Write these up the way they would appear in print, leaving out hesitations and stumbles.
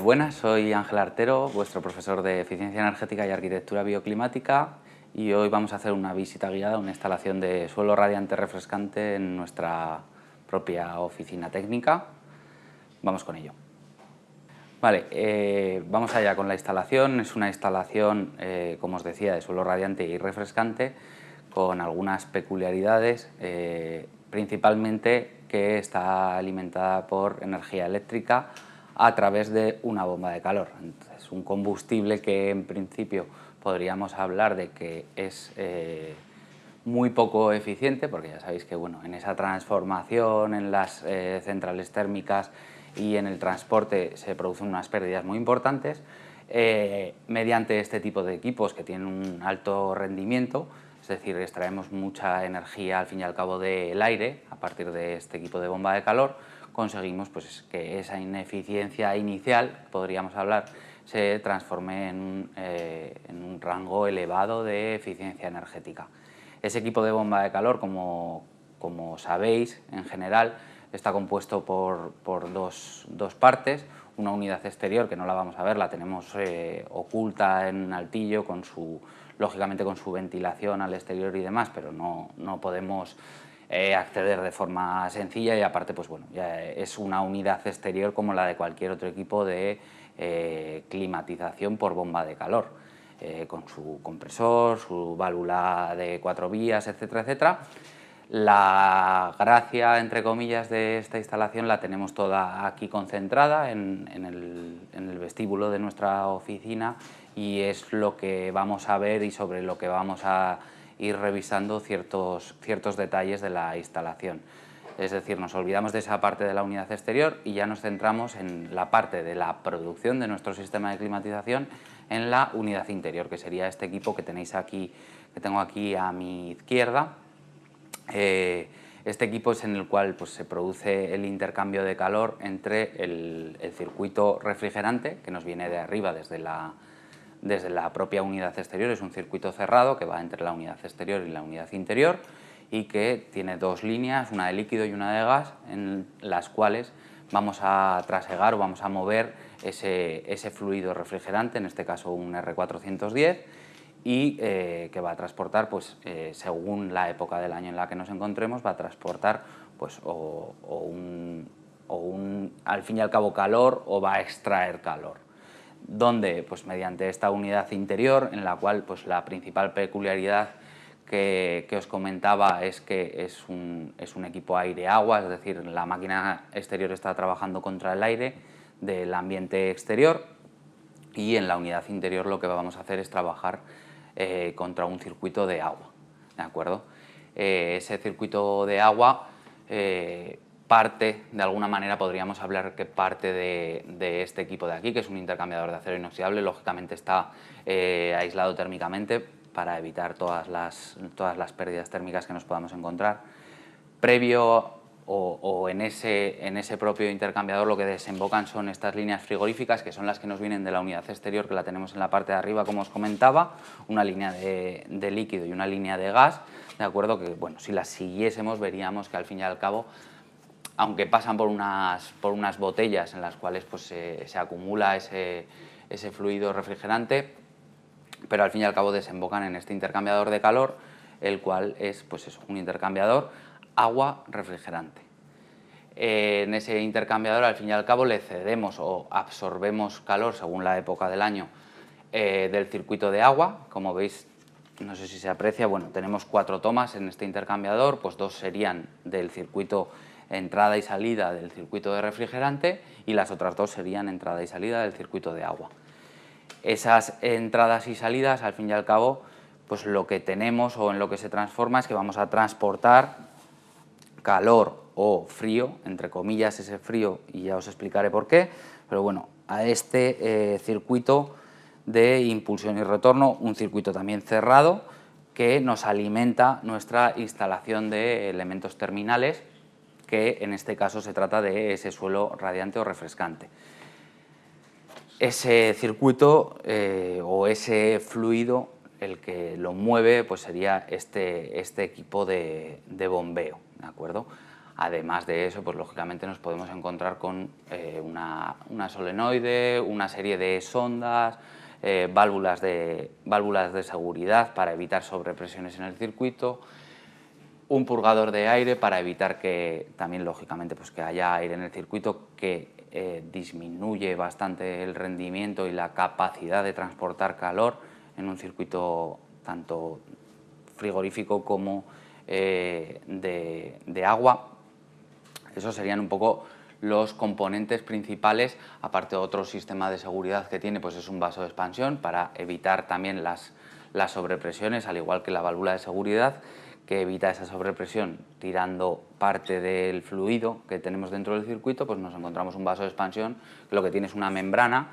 Buenas, soy Ángel Artero, vuestro profesor de Eficiencia Energética y Arquitectura Bioclimática, y hoy vamos a hacer una visita guiada a una instalación de suelo radiante refrescante en nuestra propia oficina técnica. Vamos con ello. Vale, vamos allá con la instalación. Es una instalación, como os decía, de suelo radiante y refrescante, con algunas peculiaridades, principalmente que está alimentada por energía eléctrica a través de una bomba de calor. Entonces, un combustible que en principio podríamos hablar de que es muy poco eficiente, porque ya sabéis que en esa transformación en las centrales térmicas y en el transporte se producen unas pérdidas muy importantes. Mediante este tipo de equipos que tienen un alto rendimiento, es decir, extraemos mucha energía al fin y al cabo del aire a partir de este equipo de bomba de calor, conseguimos que esa ineficiencia inicial, podríamos hablar, se transforme en un rango elevado de eficiencia energética. Ese equipo de bomba de calor, como sabéis, en general, está compuesto por dos partes. Una unidad exterior, que no la vamos a ver, la tenemos oculta en un altillo, lógicamente con su ventilación al exterior y demás, pero no podemos acceder de forma sencilla, y aparte ya es una unidad exterior como la de cualquier otro equipo de climatización por bomba de calor, con su compresor, su válvula de 4 vías, etcétera, etcétera. La gracia, entre comillas, de esta instalación la tenemos toda aquí concentrada en el vestíbulo de nuestra oficina, y es lo que vamos a ver y sobre lo que vamos a ir revisando ciertos detalles de la instalación. Es decir, nos olvidamos de esa parte de la unidad exterior y ya nos centramos en la parte de la producción de nuestro sistema de climatización en la unidad interior, que sería este equipo que tenéis aquí, que tengo aquí a mi izquierda. Este equipo es en el cual se produce el intercambio de calor entre el circuito refrigerante, que nos viene de arriba desde la propia unidad exterior. Es un circuito cerrado que va entre la unidad exterior y la unidad interior, y que tiene dos líneas, una de líquido y una de gas, en las cuales vamos a trasegar o vamos a mover ese fluido refrigerante, en este caso un R410, y que va a transportar, según la época del año en la que nos encontremos, va a transportar al fin y al cabo calor, o va a extraer calor. Donde, mediante esta unidad interior, en la cual la principal peculiaridad que os comentaba es que es un equipo aire-agua, es decir, la máquina exterior está trabajando contra el aire del ambiente exterior, y en la unidad interior lo que vamos a hacer es trabajar contra un circuito de agua, ¿de acuerdo? Ese circuito de agua parte, de alguna manera podríamos hablar que parte de este equipo de aquí, que es un intercambiador de acero inoxidable. Lógicamente está aislado térmicamente para evitar todas las pérdidas térmicas que nos podamos encontrar. Previo en ese propio intercambiador, lo que desembocan son estas líneas frigoríficas, que son las que nos vienen de la unidad exterior, que la tenemos en la parte de arriba, como os comentaba, una línea de líquido y una línea de gas, ¿de acuerdo? Que si las siguiésemos veríamos que al fin y al cabo, aunque pasan por unas botellas en las cuales se acumula ese fluido refrigerante, pero al fin y al cabo desembocan en este intercambiador de calor, el cual es un intercambiador agua-refrigerante. En ese intercambiador, al fin y al cabo, le cedemos o absorbemos calor, según la época del año, del circuito de agua. Como veis, no sé si se aprecia, tenemos 4 tomas en este intercambiador, 2 serían del circuito entrada y salida del circuito de refrigerante, y las otras 2 serían entrada y salida del circuito de agua. Esas entradas y salidas, al fin y al cabo, lo que tenemos, o en lo que se transforma, es que vamos a transportar calor o frío, entre comillas ese frío, y ya os explicaré por qué, pero a este circuito de impulsión y retorno, un circuito también cerrado, que nos alimenta nuestra instalación de elementos terminales, que en este caso se trata de ese suelo radiante o refrescante. Ese circuito o ese fluido, el que lo mueve, sería este equipo de bombeo, ¿de acuerdo? Además de eso, pues lógicamente nos podemos encontrar con una solenoide, una serie de sondas, válvulas de seguridad para evitar sobrepresiones en el circuito, un purgador de aire para evitar que también lógicamente pues que haya aire en el circuito, que disminuye bastante el rendimiento y la capacidad de transportar calor en un circuito tanto frigorífico como de agua. Esos serían un poco los componentes principales, aparte de otro sistema de seguridad que tiene, pues es un vaso de expansión para evitar también las sobrepresiones, al igual que la válvula de seguridad, que evita esa sobrepresión tirando parte del fluido que tenemos dentro del circuito. Pues nos encontramos un vaso de expansión que lo que tiene es una membrana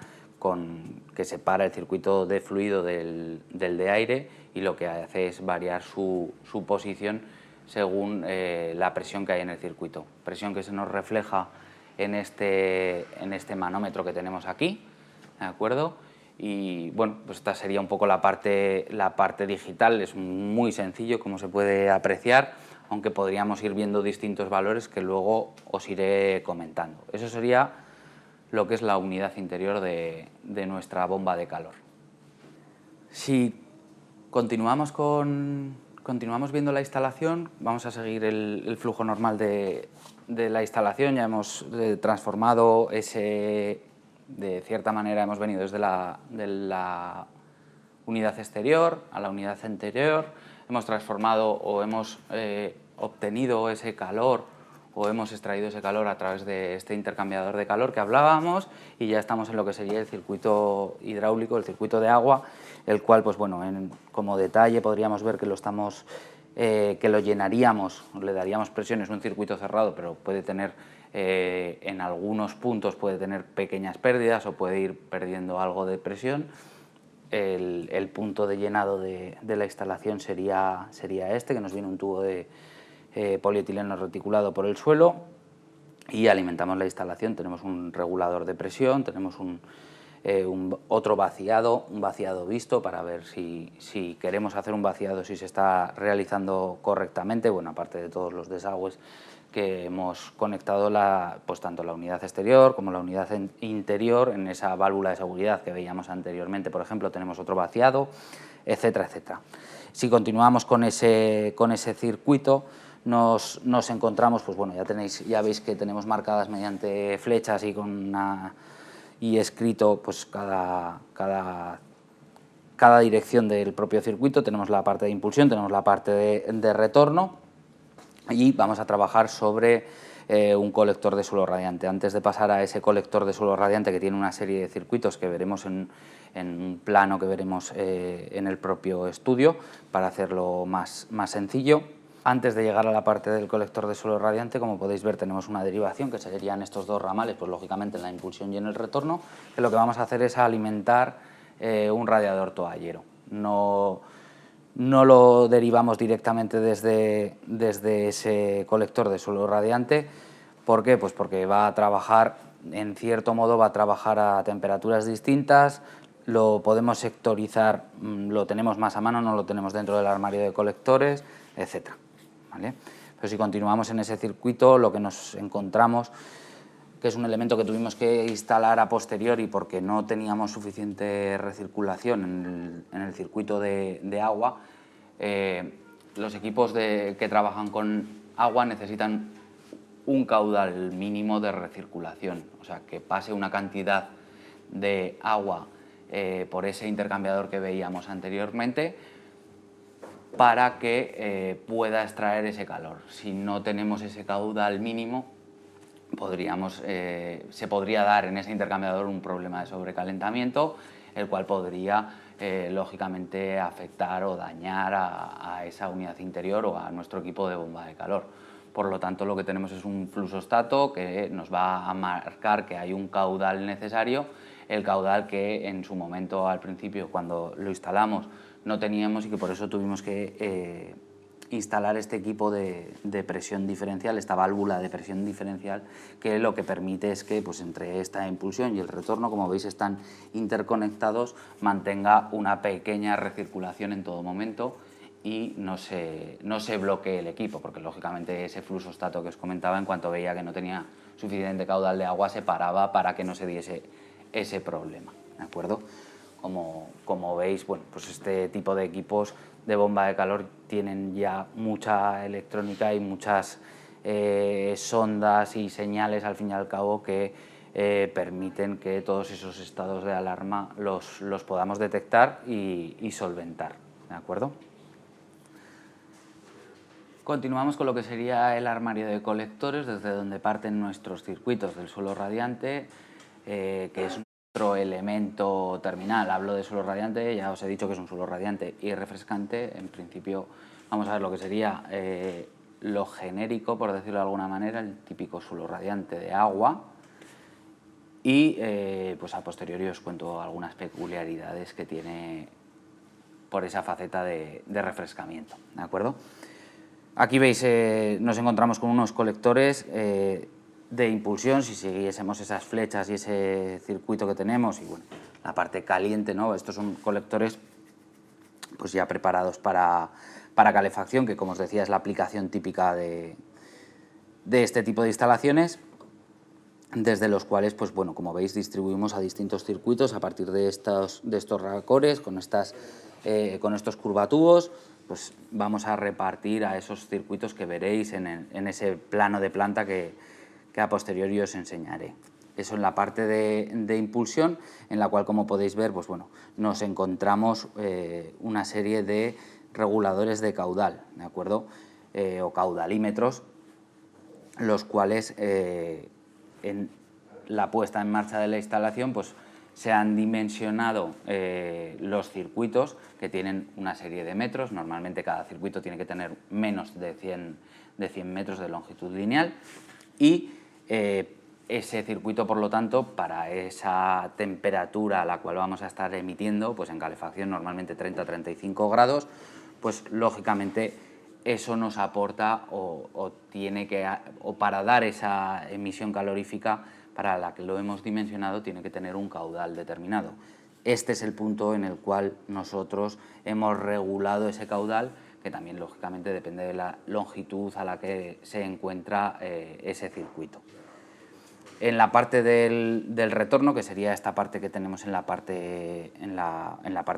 que separa el circuito de fluido del de aire, y lo que hace es variar su posición según la presión que hay en el circuito. Presión que se nos refleja en este manómetro que tenemos aquí, ¿de acuerdo? Y bueno, pues esta sería un poco la parte digital. Es muy sencillo, como se puede apreciar, aunque podríamos ir viendo distintos valores que luego os iré comentando. Eso sería lo que es la unidad interior de nuestra bomba de calor. Si continuamos viendo la instalación, vamos a seguir el flujo normal de la instalación. Ya hemos transformado de cierta manera hemos venido desde la unidad exterior a la unidad interior, hemos transformado o hemos obtenido ese calor o hemos extraído ese calor a través de este intercambiador de calor que hablábamos, y ya estamos en lo que sería el circuito hidráulico, el circuito de agua, el cual, pues bueno, como detalle podríamos ver que que lo llenaríamos, le daríamos presión. Es un circuito cerrado, pero puede tener en algunos puntos puede tener pequeñas pérdidas o puede ir perdiendo algo de presión. El punto de llenado de la instalación sería este, que nos viene un tubo de polietileno reticulado por el suelo, y alimentamos la instalación. Tenemos un regulador de presión, tenemos otro vaciado, un vaciado visto para ver si queremos hacer un vaciado, si se está realizando correctamente. Bueno, aparte de todos los desagües que hemos conectado pues tanto la unidad exterior como la unidad interior en esa válvula de seguridad que veíamos anteriormente, por ejemplo, tenemos otro vaciado, etcétera, etcétera. Si continuamos con ese circuito, nos encontramos, pues bueno, ya veis que tenemos marcadas mediante flechas y escrito pues cada dirección del propio circuito. Tenemos la parte de impulsión, tenemos la parte de retorno, y vamos a trabajar sobre un colector de suelo radiante. Antes de pasar a ese colector de suelo radiante, que tiene una serie de circuitos que veremos en un plano que veremos en el propio estudio, para hacerlo más sencillo. Antes de llegar a la parte del colector de suelo radiante, como podéis ver, tenemos una derivación que serían estos dos ramales, pues lógicamente en la impulsión y en el retorno, que lo que vamos a hacer es alimentar un radiador toallero. No lo derivamos directamente desde ese colector de suelo radiante. ¿Por qué? Pues porque va a trabajar, en cierto modo, va a trabajar a temperaturas distintas. Lo podemos sectorizar, lo tenemos más a mano, no lo tenemos dentro del armario de colectores, etcétera, ¿vale? Pero si continuamos en ese circuito, lo que nos encontramos, que es un elemento que tuvimos que instalar a posteriori porque no teníamos suficiente recirculación en el circuito de agua. Los equipos que trabajan con agua necesitan un caudal mínimo de recirculación, o sea, que pase una cantidad de agua por ese intercambiador que veíamos anteriormente, para que pueda extraer ese calor. Si no tenemos ese caudal mínimo, se podría dar en ese intercambiador un problema de sobrecalentamiento, el cual podría lógicamente afectar o dañar a esa unidad interior o a nuestro equipo de bomba de calor. Por lo tanto, lo que tenemos es un fluxostato que nos va a marcar que hay un caudal necesario, el caudal que en su momento, al principio, cuando lo instalamos, no teníamos, y que por eso tuvimos que instalar este equipo de presión diferencial, esta válvula de presión diferencial, que lo que permite es que pues, entre esta impulsión y el retorno, como veis están interconectados, mantenga una pequeña recirculación en todo momento y no se bloquee el equipo, porque lógicamente ese fluxostato que os comentaba, en cuanto veía que no tenía suficiente caudal de agua, se paraba para que no se diese ese problema, ¿de acuerdo? Como veis, bueno, pues este tipo de equipos de bomba de calor tienen ya mucha electrónica y muchas sondas y señales, al fin y al cabo, que permiten que todos esos estados de alarma los podamos detectar y solventar, ¿de acuerdo? Continuamos con lo que sería el armario de colectores, desde donde parten nuestros circuitos del suelo radiante, que es nuestro elemento terminal. Hablo de suelo radiante, ya os he dicho que es un suelo radiante y refrescante. En principio vamos a ver lo que sería lo genérico, por decirlo de alguna manera, el típico suelo radiante de agua. Y pues a posteriori os cuento algunas peculiaridades que tiene por esa faceta de refrescamiento, ¿de acuerdo? Aquí veis, nos encontramos con unos colectores de impulsión. Si siguiésemos esas flechas y ese circuito que tenemos, y bueno, la parte caliente, ¿no? Estos son colectores pues ya preparados para calefacción, que como os decía es la aplicación típica de este tipo de instalaciones, desde los cuales, pues bueno, como veis, distribuimos a distintos circuitos a partir de estos racores, con estos curvatubos, pues vamos a repartir a esos circuitos que veréis en ese plano de planta que a posteriori os enseñaré. Eso en la parte de impulsión, en la cual, como podéis ver, pues bueno, nos encontramos una serie de reguladores de caudal, ¿de acuerdo? O caudalímetros, los cuales en la puesta en marcha de la instalación pues se han dimensionado los circuitos, que tienen una serie de metros. Normalmente cada circuito tiene que tener menos de 100 metros de longitud lineal, y ese circuito, por lo tanto, para esa temperatura a la cual vamos a estar emitiendo, pues en calefacción normalmente 30-35 grados, pues lógicamente eso nos aporta o para dar esa emisión calorífica para la que lo hemos dimensionado, tiene que tener un caudal determinado. Este es el punto en el cual nosotros hemos regulado ese caudal, que también lógicamente depende de la longitud a la que se encuentra ese circuito. En la parte del retorno, que sería esta parte que tenemos en la parte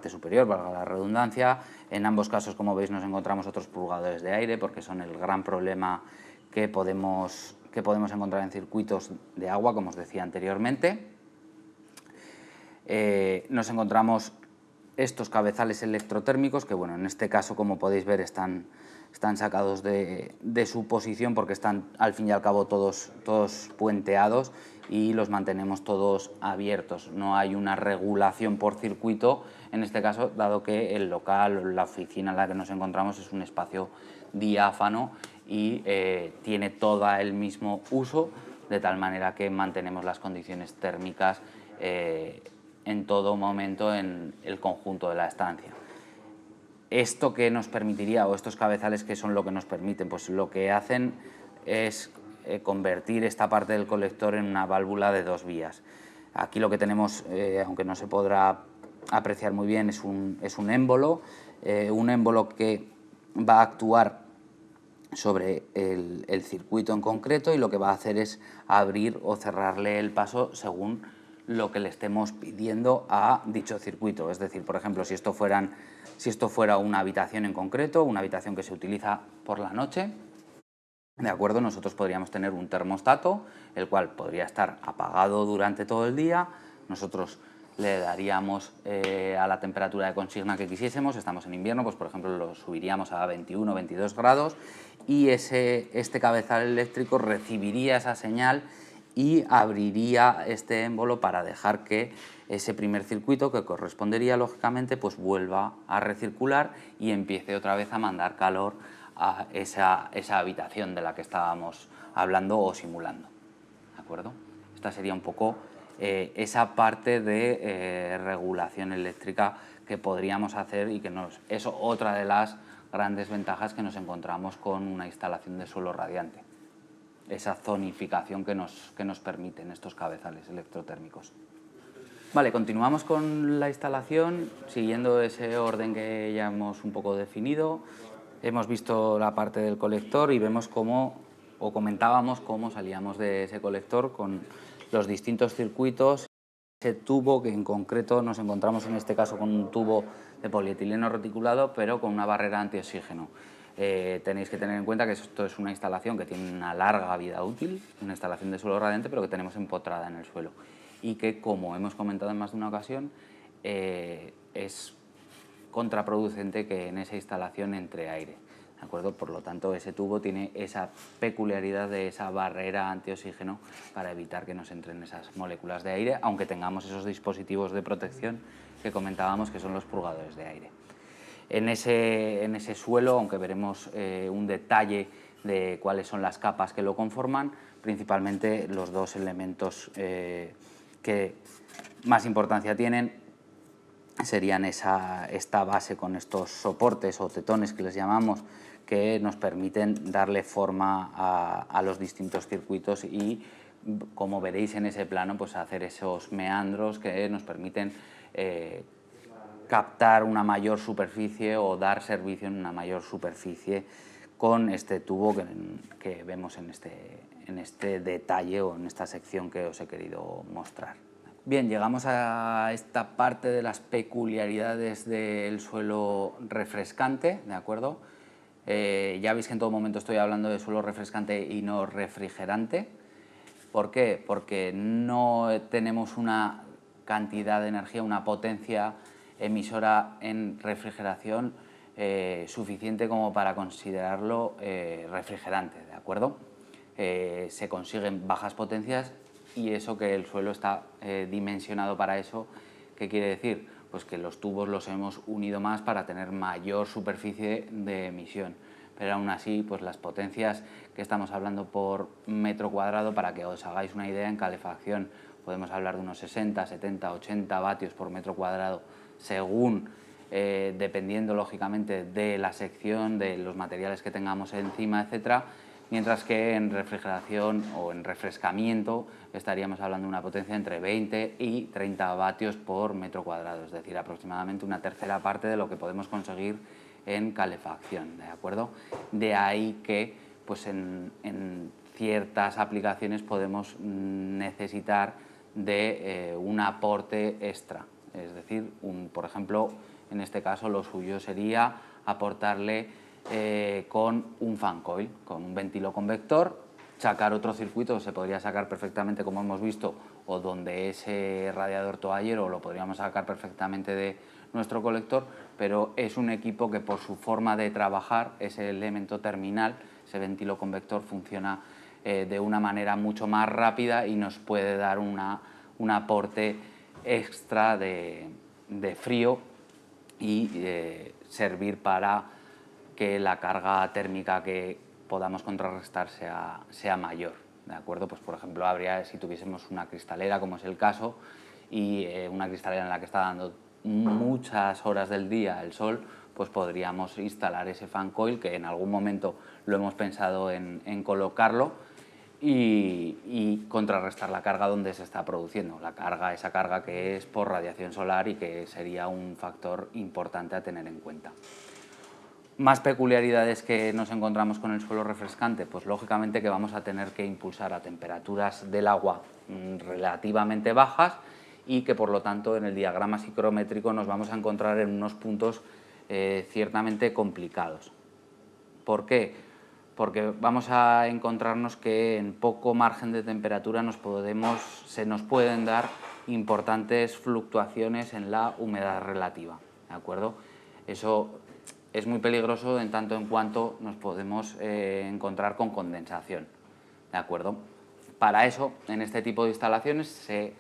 superior, valga la redundancia, en ambos casos, como veis, nos encontramos otros purgadores de aire, porque son el gran problema que podemos encontrar en circuitos de agua, como os decía anteriormente. Nos encontramos estos cabezales electrotérmicos, que bueno, en este caso, como podéis ver, están sacados de su posición, porque están al fin y al cabo todos puenteados, y los mantenemos todos abiertos. No hay una regulación por circuito en este caso, dado que el local, la oficina en la que nos encontramos, es un espacio diáfano y tiene todo el mismo uso, de tal manera que mantenemos las condiciones térmicas en todo momento en el conjunto de la estancia. Esto que nos permitiría, o estos cabezales, que son lo que nos permiten, pues lo que hacen es convertir esta parte del colector en una válvula de 2 vías. Aquí lo que tenemos, aunque no se podrá apreciar muy bien, es un émbolo que va a actuar sobre el circuito en concreto, y lo que va a hacer es abrir o cerrarle el paso según lo que le estemos pidiendo a dicho circuito. Es decir, por ejemplo, si esto fuera una habitación en concreto, una habitación que se utiliza por la noche, ¿de acuerdo? Nosotros podríamos tener un termostato, el cual podría estar apagado durante todo el día. Nosotros le daríamos a la temperatura de consigna que quisiésemos. Estamos en invierno, pues por ejemplo lo subiríamos a 21 o 22 grados, y este cabezal eléctrico recibiría esa señal y abriría este émbolo para dejar que ese primer circuito, que correspondería lógicamente, pues vuelva a recircular y empiece otra vez a mandar calor a esa habitación de la que estábamos hablando o simulando, ¿de acuerdo? Esta sería un poco esa parte de regulación eléctrica que podríamos hacer, y que es otra de las grandes ventajas que nos encontramos con una instalación de suelo radiante, esa zonificación que nos permiten estos cabezales electrotérmicos. Vale, continuamos con la instalación, siguiendo ese orden que ya hemos un poco definido. Hemos visto la parte del colector y vemos cómo, o comentábamos cómo salíamos de ese colector con los distintos circuitos. Ese tubo, que en concreto nos encontramos en este caso con un tubo de polietileno reticulado, pero con una barrera antioxígeno. Tenéis que tener en cuenta que esto es una instalación que tiene una larga vida útil, una instalación de suelo radiante, pero que tenemos empotrada en el suelo. Y que, como hemos comentado en más de una ocasión, es contraproducente que en esa instalación entre aire. ¿De acuerdo? Por lo tanto, ese tubo tiene esa peculiaridad de esa barrera antioxígeno para evitar que nos entren esas moléculas de aire, aunque tengamos esos dispositivos de protección que comentábamos, que son los purgadores de aire. En ese suelo, aunque veremos un detalle de cuáles son las capas que lo conforman, principalmente los dos elementos que más importancia tienen serían esta base con estos soportes o tetones que les llamamos, que nos permiten darle forma a los distintos circuitos y, como veréis en ese plano, pues hacer esos meandros que nos permiten captar una mayor superficie o dar servicio en una mayor superficie con este tubo que vemos en este detalle o en esta sección que os he querido mostrar. Bien, llegamos a esta parte de las peculiaridades del suelo refrescante, ¿de acuerdo? Ya veis que en todo momento estoy hablando de suelo refrescante y no refrigerante. ¿Por qué? Porque no tenemos una cantidad de energía, una potencia emisora en refrigeración suficiente como para considerarlo refrigerante, ¿de acuerdo? Se consiguen bajas potencias y eso, que el suelo está dimensionado para eso. ¿Qué quiere decir? Pues que los tubos los hemos unido más para tener mayor superficie de emisión. Pero aún así, pues las potencias que estamos hablando por metro cuadrado, para que os hagáis una idea, en calefacción podemos hablar de unos 60, 70, 80 vatios por metro cuadrado, según, dependiendo lógicamente de la sección, de los materiales que tengamos encima, etcétera. Mientras que en refrigeración o en refrescamiento estaríamos hablando de una potencia entre 20 y 30 vatios por metro cuadrado, es decir, aproximadamente una tercera parte de lo que podemos conseguir en calefacción, ¿de acuerdo? De ahí que, pues en ciertas aplicaciones podemos necesitar de un aporte extra, es decir, por ejemplo, en este caso lo suyo sería aportarle con un fan coil, con un ventiloconvector, sacar otro circuito que se podría sacar perfectamente, como hemos visto, o donde ese radiador toallero, lo podríamos sacar perfectamente de nuestro colector, pero es un equipo que, por su forma de trabajar, ese elemento terminal, ese ventiloconvector, funciona de una manera mucho más rápida y nos puede dar un aporte extra de frío y servir para que la carga térmica que podamos contrarrestar sea mayor, ¿de acuerdo? Pues, por ejemplo, si tuviésemos una cristalera, como es el caso, y una cristalera en la que está dando muchas horas del día el sol, pues podríamos instalar ese fan coil, que en algún momento lo hemos pensado en colocarlo, y contrarrestar la carga donde se está produciendo, esa carga que es por radiación solar, y que sería un factor importante a tener en cuenta. Más peculiaridades que nos encontramos con el suelo refrescante, pues lógicamente que vamos a tener que impulsar a temperaturas del agua relativamente bajas, y que, por lo tanto, en el diagrama psicométrico nos vamos a encontrar en unos puntos ciertamente complicados. ¿Por qué? Porque vamos a encontrarnos que en poco margen de temperatura se nos pueden dar importantes fluctuaciones en la humedad relativa, ¿de acuerdo? Eso es muy peligroso en tanto en cuanto nos podemos encontrar con condensación, ¿de acuerdo? Para eso, en este tipo de instalaciones se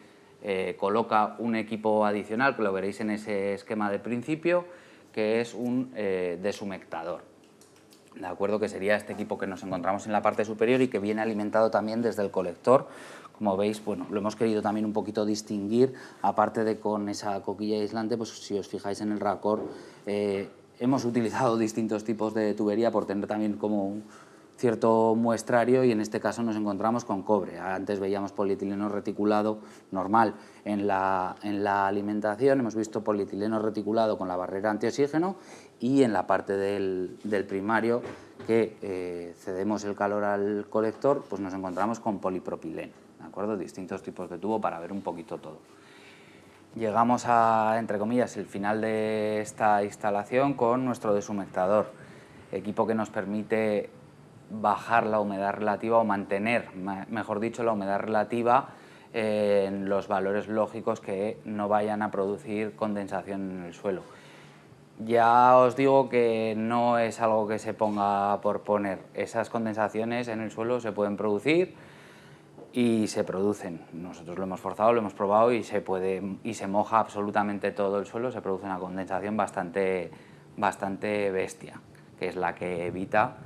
coloca un equipo adicional, que lo veréis en ese esquema de principio, que es un deshumectador, ¿de acuerdo? Que sería este equipo que nos encontramos en la parte superior y que viene alimentado también desde el colector. Como veis, bueno, lo hemos querido también un poquito distinguir, aparte de con esa coquilla aislante, pues si os fijáis en el racor, hemos utilizado distintos tipos de tubería por tener también como cierto muestrario y en este caso nos encontramos con cobre. Antes veíamos polietileno reticulado normal en la alimentación, hemos visto polietileno reticulado con la barrera antioxígeno y en la parte del primario que cedemos el calor al colector, pues nos encontramos con polipropileno, ¿de acuerdo? Distintos tipos de tubo para ver un poquito todo. Llegamos a, entre comillas, el final de esta instalación con nuestro deshumectador, equipo que nos permite bajar la humedad relativa o mantener, mejor dicho, la humedad relativa en los valores lógicos que no vayan a producir condensación en el suelo. Ya os digo que no es algo que se ponga por poner, esas condensaciones en el suelo se pueden producir y se producen. Nosotros lo hemos forzado, lo hemos probado y se moja absolutamente todo el suelo, se produce una condensación bastante bestia, que es la que evita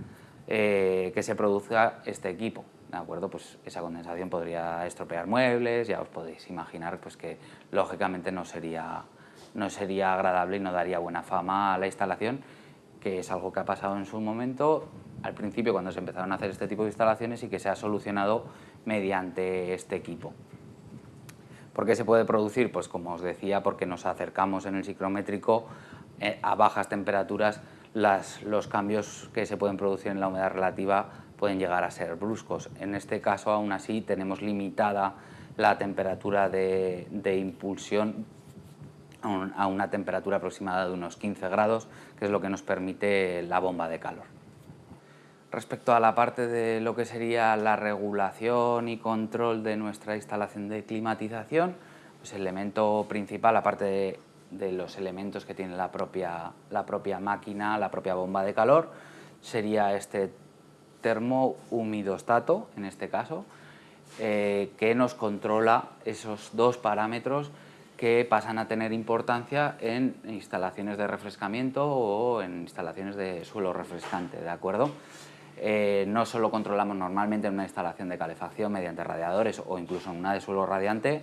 que se produzca este equipo, ¿de acuerdo? Pues esa condensación podría estropear muebles, ya os podéis imaginar pues que lógicamente no sería agradable y no daría buena fama a la instalación, que es algo que ha pasado en su momento, al principio cuando se empezaron a hacer este tipo de instalaciones y que se ha solucionado mediante este equipo. ¿Por qué se puede producir? Pues como os decía, porque nos acercamos en el psicométrico a bajas temperaturas, los cambios que se pueden producir en la humedad relativa pueden llegar a ser bruscos. En este caso, aún así, tenemos limitada la temperatura de impulsión a una temperatura aproximada de unos 15 grados, que es lo que nos permite la bomba de calor. Respecto a la parte de lo que sería la regulación y control de nuestra instalación de climatización, pues el elemento principal, aparte de los elementos que tiene la propia máquina, la propia bomba de calor, sería este termohumidostato, en este caso, que nos controla esos dos parámetros que pasan a tener importancia en instalaciones de refrescamiento o en instalaciones de suelo refrescante, ¿de acuerdo? No solo controlamos normalmente en una instalación de calefacción mediante radiadores o incluso en una de suelo radiante,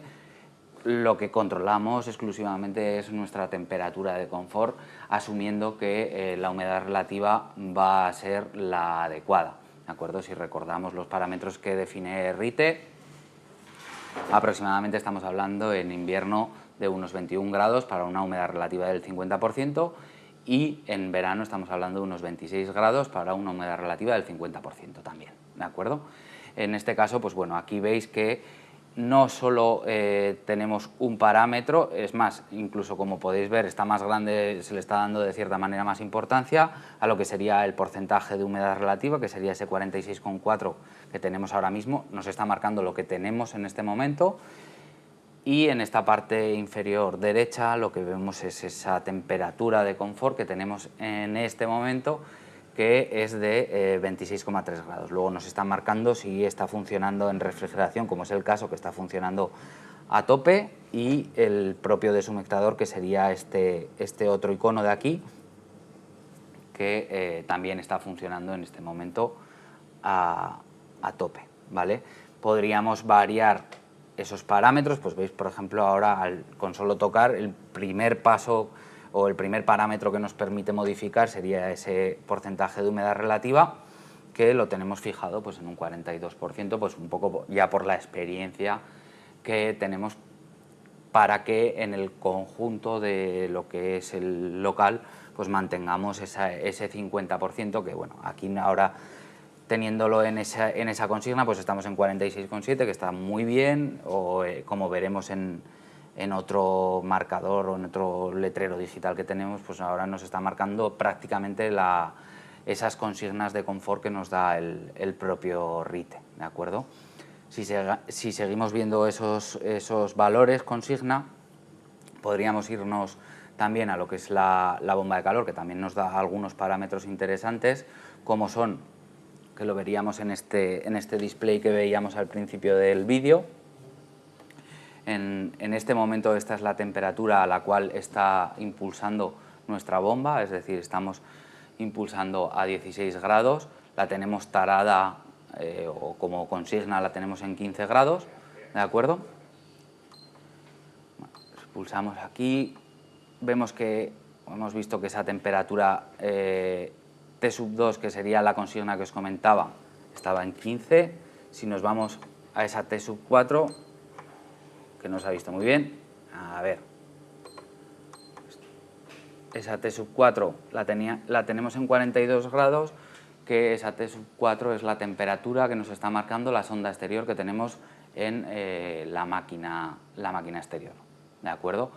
lo que controlamos exclusivamente es nuestra temperatura de confort, asumiendo que la humedad relativa va a ser la adecuada, ¿de acuerdo? Si recordamos los parámetros que define RITE, aproximadamente estamos hablando en invierno de unos 21 grados para una humedad relativa del 50%, y en verano estamos hablando de unos 26 grados para una humedad relativa del 50% también, ¿de acuerdo? En este caso, pues bueno, aquí veis que no solo tenemos un parámetro, es más, incluso como podéis ver está más grande, se le está dando de cierta manera más importancia a lo que sería el porcentaje de humedad relativa, que sería ese 46,4 que tenemos ahora mismo, nos está marcando lo que tenemos en este momento. Y en esta parte inferior derecha lo que vemos es esa temperatura de confort que tenemos en este momento, que es de 26,3 grados. Luego nos está marcando si está funcionando en refrigeración, como es el caso, que está funcionando a tope, y el propio deshumectador, que sería este otro icono de aquí, que también está funcionando en este momento a tope, ¿vale? Podríamos variar esos parámetros, pues veis, por ejemplo, ahora con solo tocar, el primer paso o el primer parámetro que nos permite modificar sería ese porcentaje de humedad relativa, que lo tenemos fijado pues en un 42%, pues un poco ya por la experiencia que tenemos, para que en el conjunto de lo que es el local pues mantengamos ese 50%, que bueno, aquí ahora teniéndolo en esa consigna, pues estamos en 46,7, que está muy bien, o como veremos en otro marcador o en otro letrero digital que tenemos, pues ahora nos está marcando prácticamente esas consignas de confort que nos da el propio RITE, ¿de acuerdo? Si seguimos viendo esos valores consigna, podríamos irnos también a lo que es la bomba de calor, que también nos da algunos parámetros interesantes, como son, que lo veríamos en este display que veíamos al principio del vídeo. En este momento esta es la temperatura a la cual está impulsando nuestra bomba, es decir, estamos impulsando a 16 grados, la tenemos tarada o como consigna la tenemos en 15 grados, ¿de acuerdo? Bueno, pues pulsamos aquí, vemos que hemos visto que esa temperatura T2, que sería la consigna que os comentaba, estaba en 15. Si nos vamos a esa T4, que no se ha visto muy bien, a ver, esa T4 la tenemos en 42 grados, que esa T4 es la temperatura que nos está marcando la sonda exterior que tenemos en la máquina exterior, ¿de acuerdo?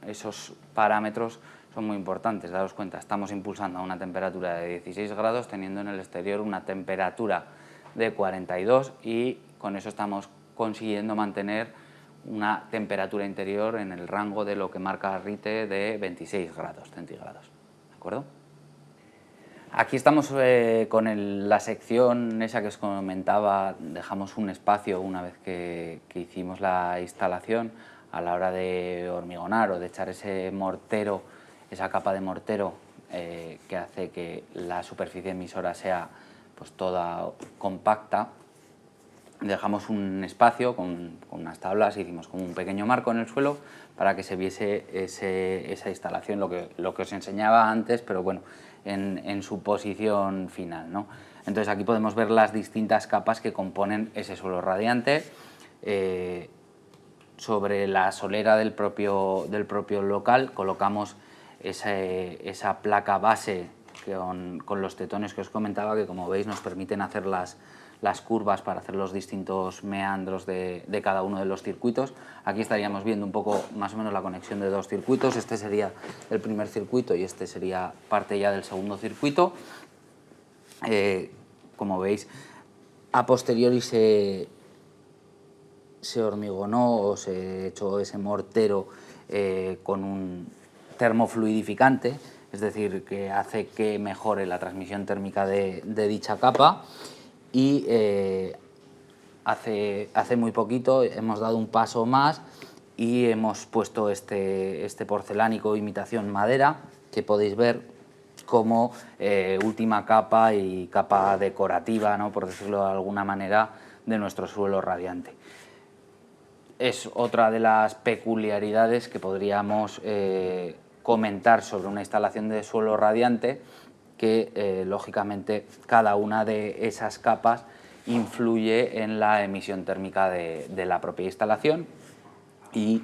Esos parámetros son muy importantes, daros cuenta, estamos impulsando a una temperatura de 16 grados teniendo en el exterior una temperatura de 42 y con eso estamos consiguiendo mantener una temperatura interior en el rango de lo que marca RITE de 26 grados centígrados, ¿de acuerdo? Aquí estamos con la sección esa que os comentaba, dejamos un espacio una vez que hicimos la instalación a la hora de hormigonar o de echar ese mortero, esa capa de mortero que hace que la superficie emisora sea pues toda compacta. Dejamos un espacio con unas tablas, hicimos como un pequeño marco en el suelo para que se viese esa instalación, lo que os enseñaba antes, pero bueno, en su posición final, ¿no? Entonces aquí podemos ver las distintas capas que componen ese suelo radiante. Sobre la solera del propio local colocamos esa placa base con los tetones que os comentaba, que como veis nos permiten hacer las curvas para hacer los distintos meandros de cada uno de los circuitos. Aquí estaríamos viendo un poco más o menos la conexión de dos circuitos. Este sería el primer circuito y este sería parte ya del segundo circuito. Como veis, a posteriori se hormigonó o se echó ese mortero con un termofluidificante, es decir, que hace que mejore la transmisión térmica de dicha capa. Y hace muy poquito hemos dado un paso más y hemos puesto este porcelánico imitación madera, que podéis ver como última capa y capa decorativa, ¿no?, por decirlo de alguna manera, de nuestro suelo radiante. Es otra de las peculiaridades que podríamos comentar sobre una instalación de suelo radiante, que lógicamente cada una de esas capas influye en la emisión térmica de la propia instalación y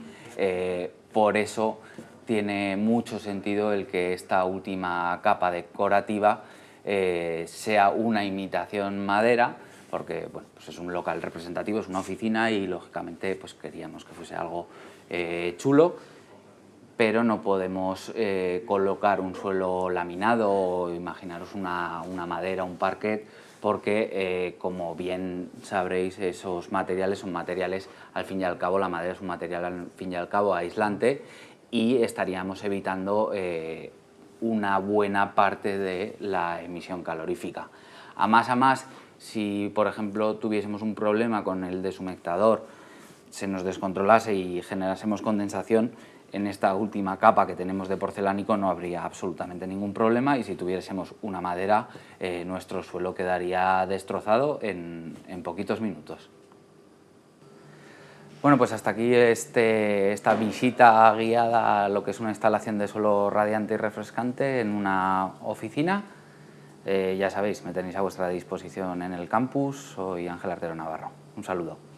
por eso tiene mucho sentido el que esta última capa decorativa sea una imitación madera, porque bueno, pues es un local representativo, es una oficina y lógicamente pues queríamos que fuese algo chulo, pero no podemos colocar un suelo laminado o imaginaros una madera, un parquet, porque como bien sabréis, esos materiales son materiales, al fin y al cabo, la madera es un material al fin y al cabo aislante y estaríamos evitando una buena parte de la emisión calorífica. A más, si por ejemplo tuviésemos un problema con el deshumectador, se nos descontrolase y generásemos condensación, en esta última capa que tenemos de porcelánico no habría absolutamente ningún problema, y si tuviésemos una madera, nuestro suelo quedaría destrozado en poquitos minutos. Bueno, pues hasta aquí esta visita guiada a lo que es una instalación de suelo radiante y refrescante en una oficina. Ya sabéis, me tenéis a vuestra disposición en el campus. Soy Ángel Artero Navarro. Un saludo.